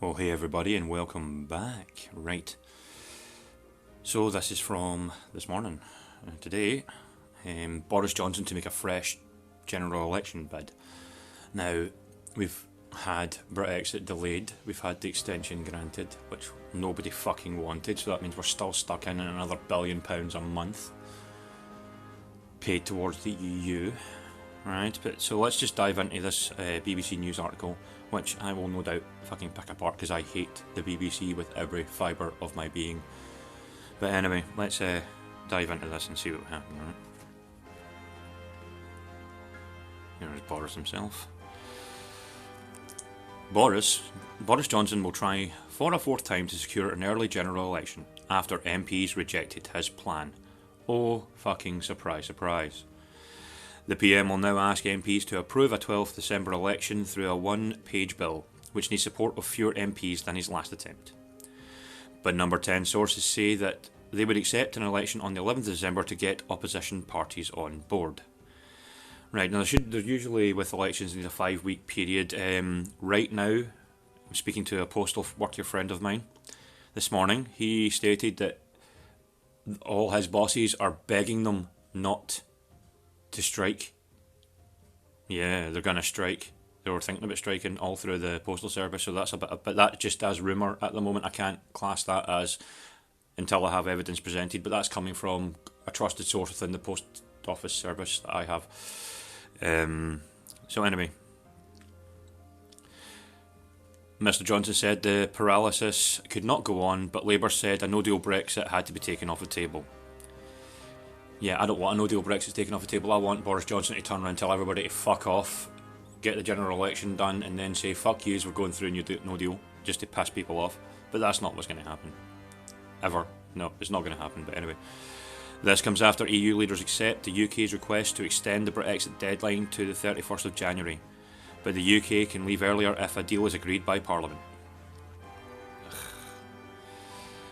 Well, hey everybody, and welcome back. Right. So this is from this morning. Today, Boris Johnson to make a fresh general election bid. Now, we've had Brexit delayed. We've had the extension granted, which nobody fucking wanted. So that means we're still stuck in another £1 billion a month paid towards the EU. Right, but so let's just dive into this BBC News article, which I will no doubt fucking pick apart because I hate the BBC with every fibre of my being. But anyway, let's dive into this and see what happens. Right? Here's Boris himself. Boris Johnson will try for a fourth time to secure an early general election after MPs rejected his plan. Oh fucking surprise, surprise. The PM will now ask MPs to approve a 12th December election through a one-page bill, which needs support of fewer MPs than his last attempt. But number 10 sources say that they would accept an election on the 11th December to get opposition parties on board. Right, now there's usually with elections in a 5-week period. Right now, I'm speaking to a postal worker friend of mine this morning. He stated that all his bosses are begging them not to strike. Yeah, they're going to strike. They were thinking about striking all through the postal service, so that's a bit, but that just as rumour at the moment. I can't class that as until I have evidence presented, but that's coming from a trusted source within the post office service that I have. So anyway, Mr Johnson said the paralysis could not go on, but Labour said a no-deal Brexit had to be taken off the table. Yeah, I don't want a no-deal Brexit taken off the table. I want Boris Johnson to turn around and tell everybody to fuck off, get the general election done, and then say, fuck yous, we're going through a no deal, just to piss people off. But that's not what's going to happen. Ever. No, it's not going to happen, but anyway. This comes after EU leaders accept the UK's request to extend the Brexit deadline to the 31st of January. But the UK can leave earlier if a deal is agreed by Parliament.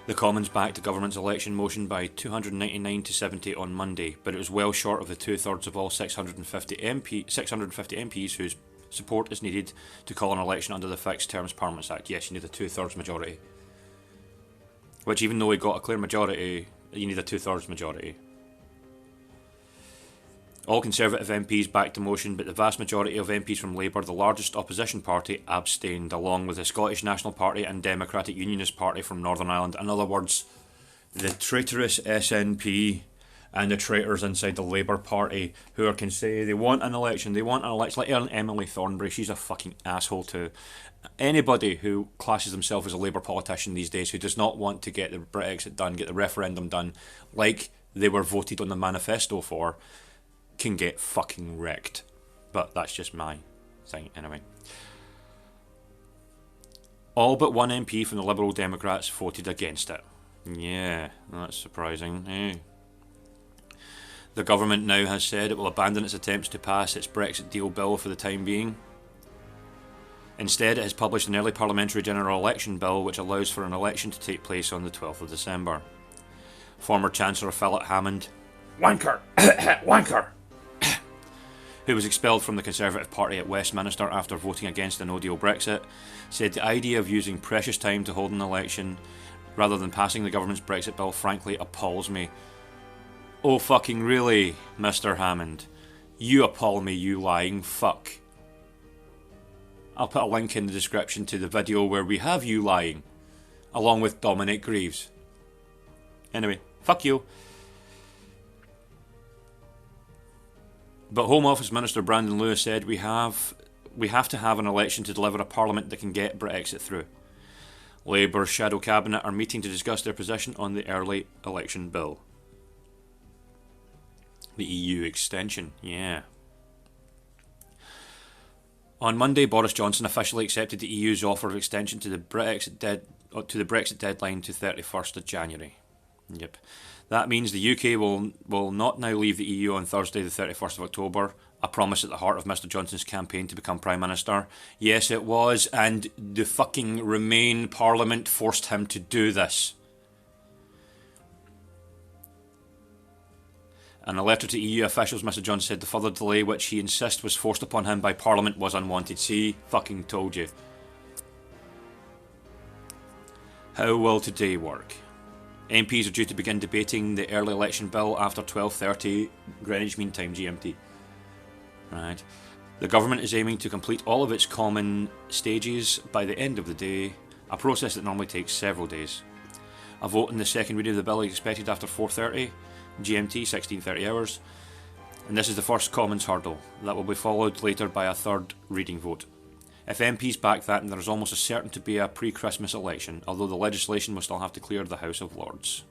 The Commons backed the government's election motion by 299 to 70 on Monday, but it was well short of the two-thirds of all 650 MPs whose support is needed to call an election under the Fixed Terms Parliaments Act. Yes, you need a two-thirds majority. Which, even though we got a clear majority, you need a two-thirds majority. All Conservative MPs backed the motion, but the vast majority of MPs from Labour, the largest opposition party, abstained, along with the Scottish National Party and Democratic Unionist Party from Northern Ireland. In other words, the traitorous SNP and the traitors inside the Labour Party who can say they want an election, like Emily Thornberry. She's a fucking asshole too. Anybody who classes themselves as a Labour politician these days who does not want to get the Brexit done, get the referendum done, like they were voted on the manifesto for, can get fucking wrecked. But that's just my thing anyway. All but one MP from the Liberal Democrats voted against it. Yeah, that's surprising. Eh? The government now has said it will abandon its attempts to pass its Brexit deal bill for the time being. Instead, it has published an early parliamentary general election bill which allows for an election to take place on the 12th of December. Former Chancellor Philip Hammond, wanker, wanker, who was expelled from the Conservative Party at Westminster after voting against a no-deal Brexit, said the idea of using precious time to hold an election rather than passing the government's Brexit bill frankly appalls me. Oh fucking really, Mr Hammond? You appall me, you lying fuck. I'll put a link in the description to the video where we have you lying, along with Dominic Greaves. Anyway, fuck you. But Home Office Minister Brandon Lewis said we have to have an election to deliver a parliament that can get Brexit through. Labour's shadow cabinet are meeting to discuss their position on the early election bill. The EU extension, yeah. On Monday, Boris Johnson officially accepted the EU's offer of extension to the Brexit deadline to 31st of January. Yep. That means the UK will not now leave the EU on Thursday the 31st of October, a promise at the heart of Mr Johnson's campaign to become Prime Minister. Yes, it was, and the fucking Remain Parliament forced him to do this. In a letter to EU officials, Mr Johnson said the further delay, which he insists was forced upon him by Parliament, was unwanted. See, fucking told you. How will today work? MPs are due to begin debating the early election bill after 12:30 Greenwich Mean Time GMT. Right. The government is aiming to complete all of its common stages by the end of the day, a process that normally takes several days. A vote in the second reading of the bill is expected after 4:30 GMT, 16:30 hours, and this is the first Commons hurdle. That will be followed later by a third reading vote. If MPs back that, then there is almost a certain to be a pre-Christmas election, although the legislation will still have to clear the House of Lords.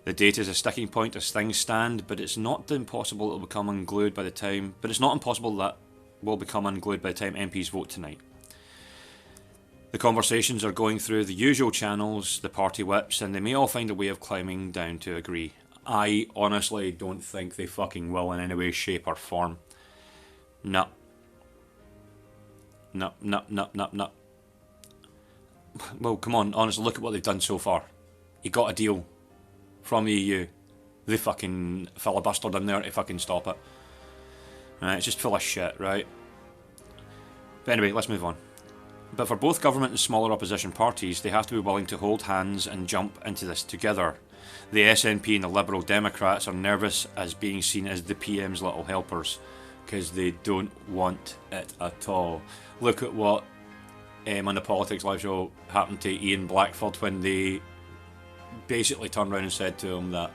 The date is a sticking point as things stand, but it's not impossible it will become unglued by the time. But it's not impossible that will become unglued by the time MPs vote tonight. The conversations are going through the usual channels, the party whips, and they may all find a way of climbing down to agree. I honestly don't think they fucking will in any way, shape, or form. No. No. Well, come on, honestly, look at what they've done so far. You got a deal from the EU. They fucking filibustered in there to fucking stop it. Right, it's just full of shit, right? But anyway, let's move on. But for both government and smaller opposition parties, they have to be willing to hold hands and jump into this together. The SNP and the Liberal Democrats are nervous as being seen as the PM's little helpers, because they don't want it at all. Look at what on the Politics Live show happened to Ian Blackford when they basically turned around and said to him that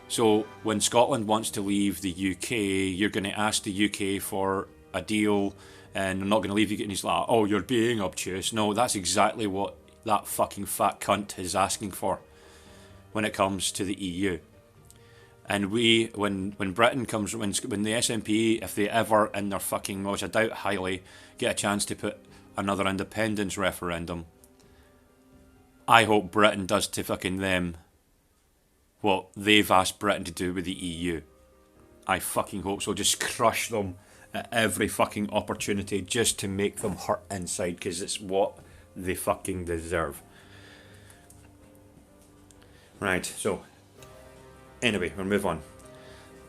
so when Scotland wants to leave the UK, you're going to ask the UK for a deal and they're not going to leave you. And he's like, oh, you're being obtuse. No, that's exactly what that fucking fat cunt is asking for when it comes to the EU. And when Britain comes, when the SNP, if they ever in their fucking, which I doubt highly, get a chance to put another independence referendum, I hope Britain does to fucking them what they've asked Britain to do with the EU. I fucking hope so. Just crush them at every fucking opportunity just to make them hurt inside, because it's what they fucking deserve. Right, so anyway, we'll move on.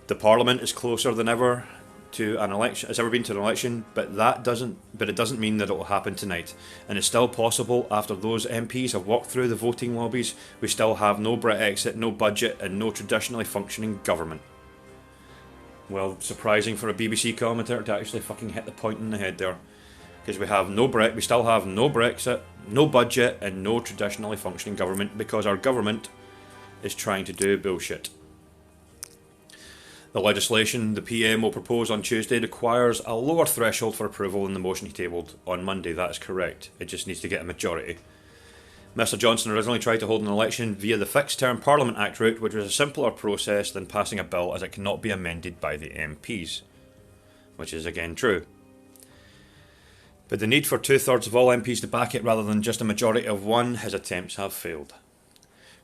The Parliament is closer than ever to an election, has ever been to an election, but it doesn't mean that it will happen tonight. And it's still possible after those MPs have walked through the voting lobbies. We still have no Brexit, no budget, and no traditionally functioning government. Well, surprising for a BBC commentator to actually fucking hit the point in the head there, because we still have no Brexit, no budget, and no traditionally functioning government, because our government is trying to do bullshit. The legislation the PM will propose on Tuesday requires a lower threshold for approval than the motion he tabled on Monday. That is correct. It just needs to get a majority. Mr Johnson originally tried to hold an election via the Fixed Term Parliament Act route, which was a simpler process than passing a bill, as it cannot be amended by the MPs. Which is again true. But the need for 2/3 of all MPs to back it rather than just a majority of one, his attempts have failed.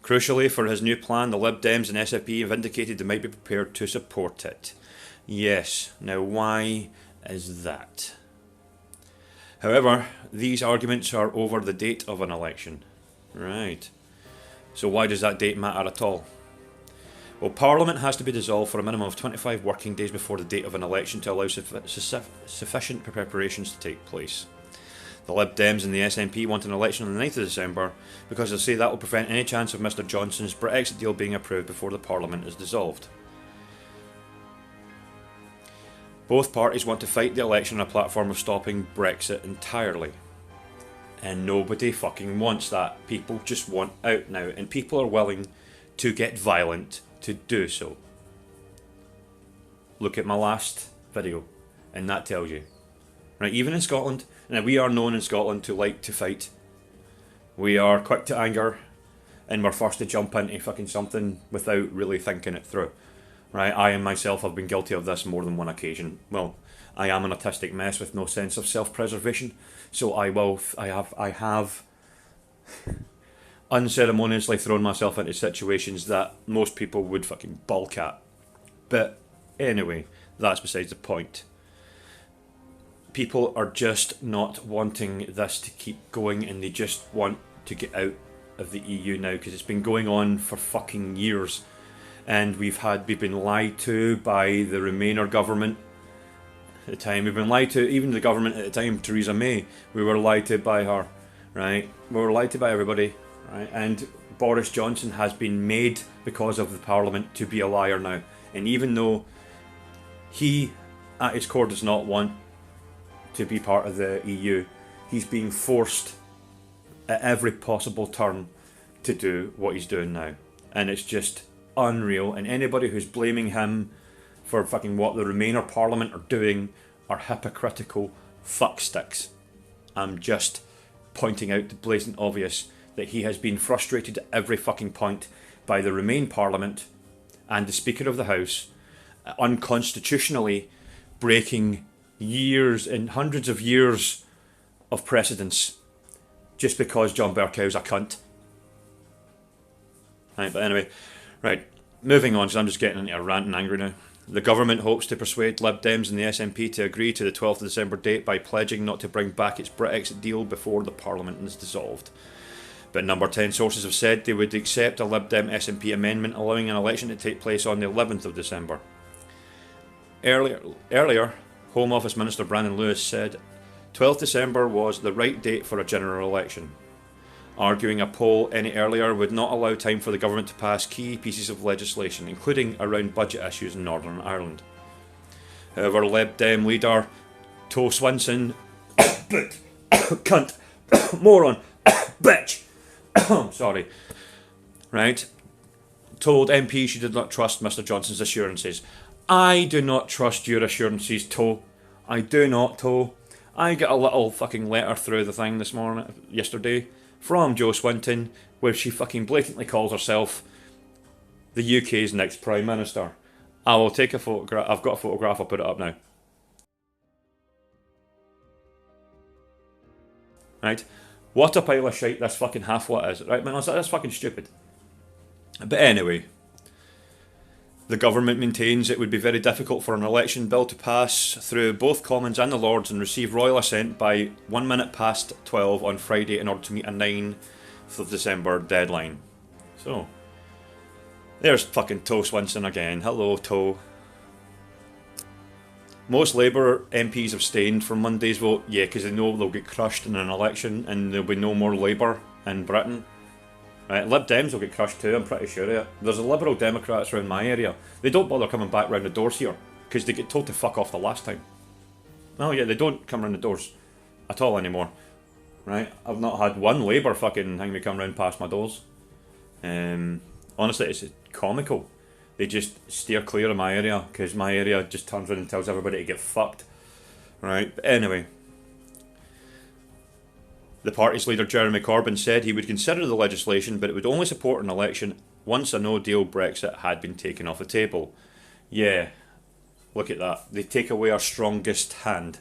Crucially, for his new plan, the Lib Dems and SFP have indicated they might be prepared to support it. Yes, now why is that? However, these arguments are over the date of an election. Right. So why does that date matter at all? Well, Parliament has to be dissolved for a minimum of 25 working days before the date of an election to allow sufficient preparations to take place. The Lib Dems and the SNP want an election on the 9th of December because they say that will prevent any chance of Mr Johnson's Brexit deal being approved before the Parliament is dissolved. Both parties want to fight the election on a platform of stopping Brexit entirely. And nobody fucking wants that. People just want out now, and people are willing to get violent to do so. Look at my last video, and that tells you. Right, even in Scotland, and we are known in Scotland to like to fight. We are quick to anger, and we're first to jump into fucking something without really thinking it through. Right, I and myself have been guilty of this more than one occasion. Well, I am an autistic mess with no sense of self-preservation, so I have unceremoniously thrown myself into situations that most people would fucking balk at. But anyway, that's besides the point. People are just not wanting this to keep going, and they just want to get out of the EU now, because it's been going on for fucking years, and we've been lied to by the Remainer government at the time. We've been lied to, even the government at the time, Theresa May, we were lied to by her. right? We were lied to by everybody, right? And Boris Johnson has been made, because of the Parliament, to be a liar now. And even though he, at his core, does not want to be part of the EU, he's being forced at every possible turn to do what he's doing now. And it's just unreal. And anybody who's blaming him for fucking what the Remainer Parliament are doing are hypocritical fucksticks. I'm just pointing out the blatant obvious that he has been frustrated at every fucking point by the Remain Parliament and the Speaker of the House unconstitutionally breaking years and hundreds of years of precedence just because John Bercow's a cunt. Right, but anyway, right, moving on, because I'm just getting into a rant and angry now. The government hopes to persuade Lib Dems and the SNP to agree to the 12th of December date by pledging not to bring back its Brexit deal before the Parliament is dissolved. But number 10 sources have said they would accept a Lib Dem SNP amendment allowing an election to take place on the 11th of December. Earlier, Home Office Minister Brandon Lewis said 12th December was the right date for a general election, arguing a poll any earlier would not allow time for the government to pass key pieces of legislation, including around budget issues in Northern Ireland. However, Lib Dem leader To Swinson, cunt, moron, bitch, sorry, right, told MP she did not trust Mr Johnson's assurances. I do not trust your assurances, To. I do not, To. I got a little fucking letter through the thing yesterday, from Jo Swinton, where she fucking blatantly calls herself the UK's next Prime Minister. I will take a photograph. I've got a photograph, I'll put it up now. Right? What a pile of shite this fucking half-wit is. Right, man, that's fucking stupid. But anyway, the government maintains it would be very difficult for an election bill to pass through both Commons and the Lords and receive royal assent by 1 minute past 12 on Friday in order to meet a 9th of December deadline. So, there's fucking To Swinson again. Hello, To. Most Labour MPs abstained from Monday's vote, yeah, because they know they'll get crushed in an election and there'll be no more Labour in Britain. Right, Lib Dems will get crushed too, I'm pretty sure of it. There's a Liberal Democrats around my area. They don't bother coming back round the doors here, because they get told to fuck off the last time. Oh yeah, they don't come round the doors at all anymore. Right, I've not had one Labour fucking thing to come round past my doors. Honestly, it's comical. They just steer clear of my area, because my area just turns around and tells everybody to get fucked. Right, but anyway. The party's leader Jeremy Corbyn said he would consider the legislation, but it would only support an election once a no-deal Brexit had been taken off the table. Yeah, look at that. They take away our strongest hand.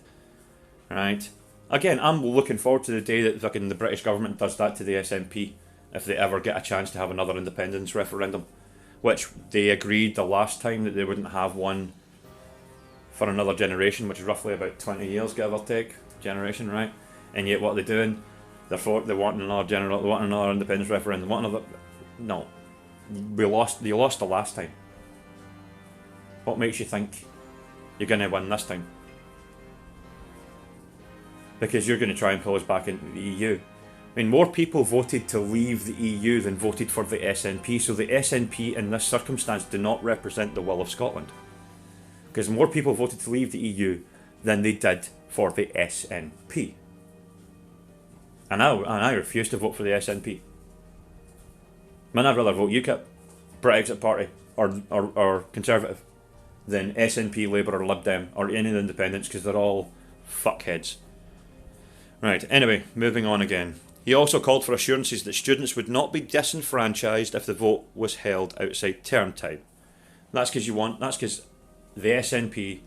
Right? Again, I'm looking forward to the day that fucking the British government does that to the SNP, if they ever get a chance to have another independence referendum, which they agreed the last time that they wouldn't have one for another generation, which is roughly about 20 years, give or take, generation, right? And yet what are they doing? They want another independence referendum. No, you lost the last time. What makes you think you're going to win this time? Because you're going to try and pull us back into the EU. I mean, more people voted to leave the EU than voted for the SNP, so the SNP in this circumstance do not represent the will of Scotland. Because more people voted to leave the EU than they did for the SNP. And I refuse to vote for the SNP. Man, I'd rather vote UKIP, Brexit Party, or Conservative, than SNP, Labour or Lib Dem, or any of the independents, because they're all fuckheads. Right, anyway, moving on again. He also called for assurances that students would not be disenfranchised if the vote was held outside term time. That's because the SNP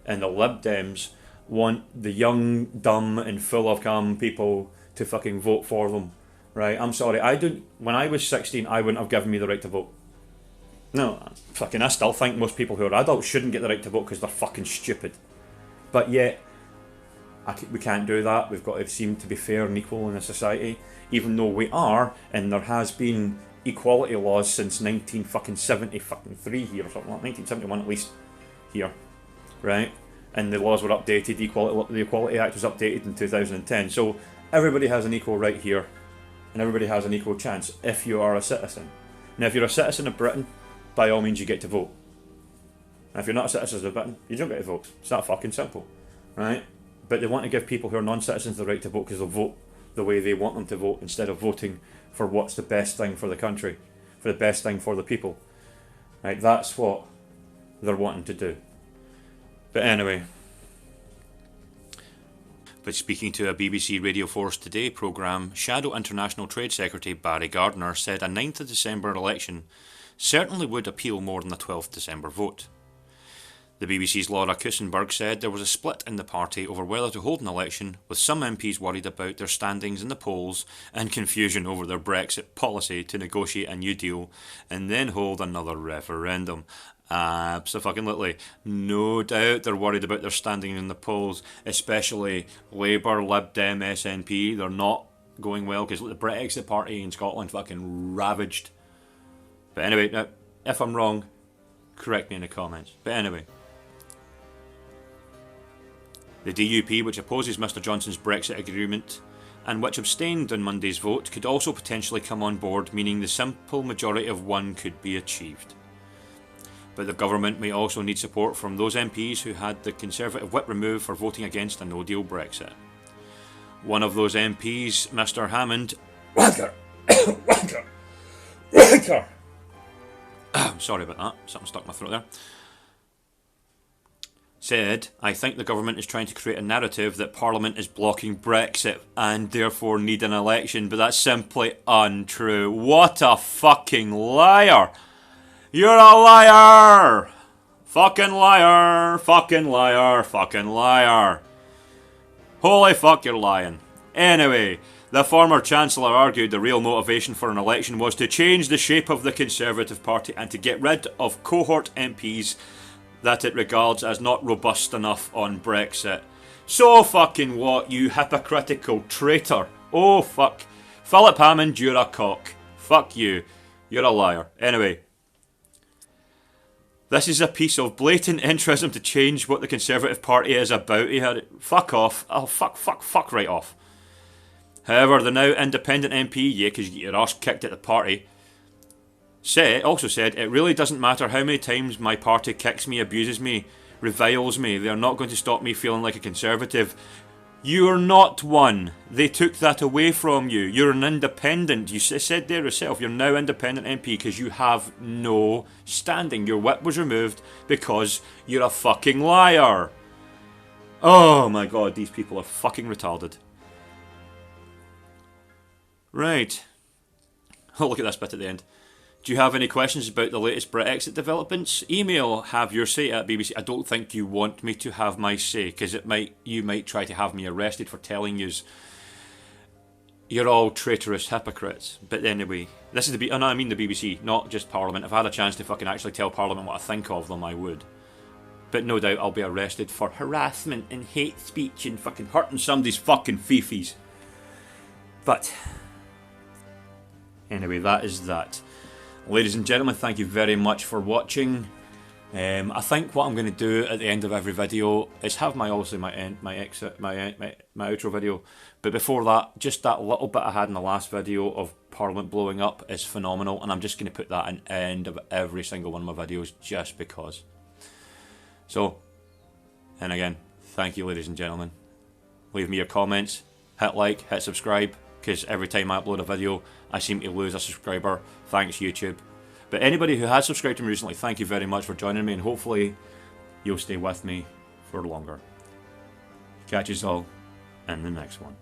and the Lib Dems want the young, dumb and full of calm people to fucking vote for them. Right, I'm sorry, when I was 16, I wouldn't have given me the right to vote. No, I still think most people who are adults shouldn't get the right to vote because they're fucking stupid. But yet, we can't do that. We've got to seem to be fair and equal in a society, even though we are, and there has been equality laws since 1973 here or something like 1971 at least here, right? And the laws were updated. The Equality Act was updated in 2010. So everybody has an equal right here, and everybody has an equal chance if you are a citizen. Now, if you're a citizen of Britain, by all means you get to vote. And if you're not a citizen of Britain, you don't get to vote. It's that fucking simple, right? But they want to give people who are non-citizens the right to vote because they'll vote the way they want them to vote instead of voting for what's the best thing for the country, for the best thing for the people. Right? That's what they're wanting to do. But anyway. But speaking to a BBC Radio 4's Today programme, Shadow International Trade Secretary Barry Gardner said a 9th of December election certainly would appeal more than a 12th December vote. The BBC's Laura Kusenberg said there was a split in the party over whether to hold an election, with some MPs worried about their standings in the polls and confusion over their Brexit policy to negotiate a new deal and then hold another referendum. Absolutely. No doubt they're worried about their standing in the polls, especially Labour, Lib Dem, SNP. They're not going well because the Brexit party in Scotland fucking ravaged. But anyway, now, if I'm wrong, correct me in the comments. But anyway. The DUP, which opposes Mr Johnson's Brexit agreement and which abstained on Monday's vote, could also potentially come on board, meaning the simple majority of one could be achieved. But the government may also need support from those MPs who had the Conservative whip removed for voting against a no-deal Brexit. One of those MPs, Mr Hammond... Wanker! Wanker! Wanker! Sorry about that, something stuck in my throat there. Said, I think the government is trying to create a narrative that Parliament is blocking Brexit and therefore need an election, but that's simply untrue. What a fucking liar! You're a liar! Fucking liar! Fucking liar! Fucking liar! Holy fuck, you're lying. Anyway, the former Chancellor argued the real motivation for an election was to change the shape of the Conservative Party and to get rid of cohort MPs that it regards as not robust enough on Brexit. So fucking what, you hypocritical traitor. Oh fuck. Philip Hammond, you're a cock. Fuck you. You're a liar. Anyway. This is a piece of blatant interest to change what the Conservative Party is about. He had it. Fuck off. Oh, fuck right off. However, the now independent MP, yeah, because you get your arse kicked at the party, also said, it really doesn't matter how many times my party kicks me, abuses me, reviles me. They're not going to stop me feeling like a Conservative. You're not one. They took that away from you. You're an independent. You said there yourself, you're now independent MP because you have no standing. Your whip was removed because you're a fucking liar. Oh my god, these people are fucking retarded. Right. Oh, look at this bit at the end. Do you have any questions about the latest Brexit developments? Email haveyoursay at BBC. I don't think you want me to have my say, because you might try to have me arrested for telling yous you're all traitorous hypocrites. But anyway, this is the I mean the BBC, not just Parliament. If I had a chance to fucking actually tell Parliament what I think of them, I would. But no doubt I'll be arrested for harassment and hate speech and fucking hurting somebody's fucking fifis. But anyway, that is that. Ladies and gentlemen, thank you very much for watching. I think what I'm going to do at the end of every video is have my outro video. But before that, just that little bit I had in the last video of Parliament blowing up is phenomenal, and I'm just going to put that in the end of every single one of my videos just because. So, and again, thank you, ladies and gentlemen. Leave me your comments, hit like, hit subscribe, because every time I upload a video, I seem to lose a subscriber. Thanks, YouTube. But anybody who has subscribed to me recently, thank you very much for joining me, and hopefully you'll stay with me for longer. Catch us all in the next one.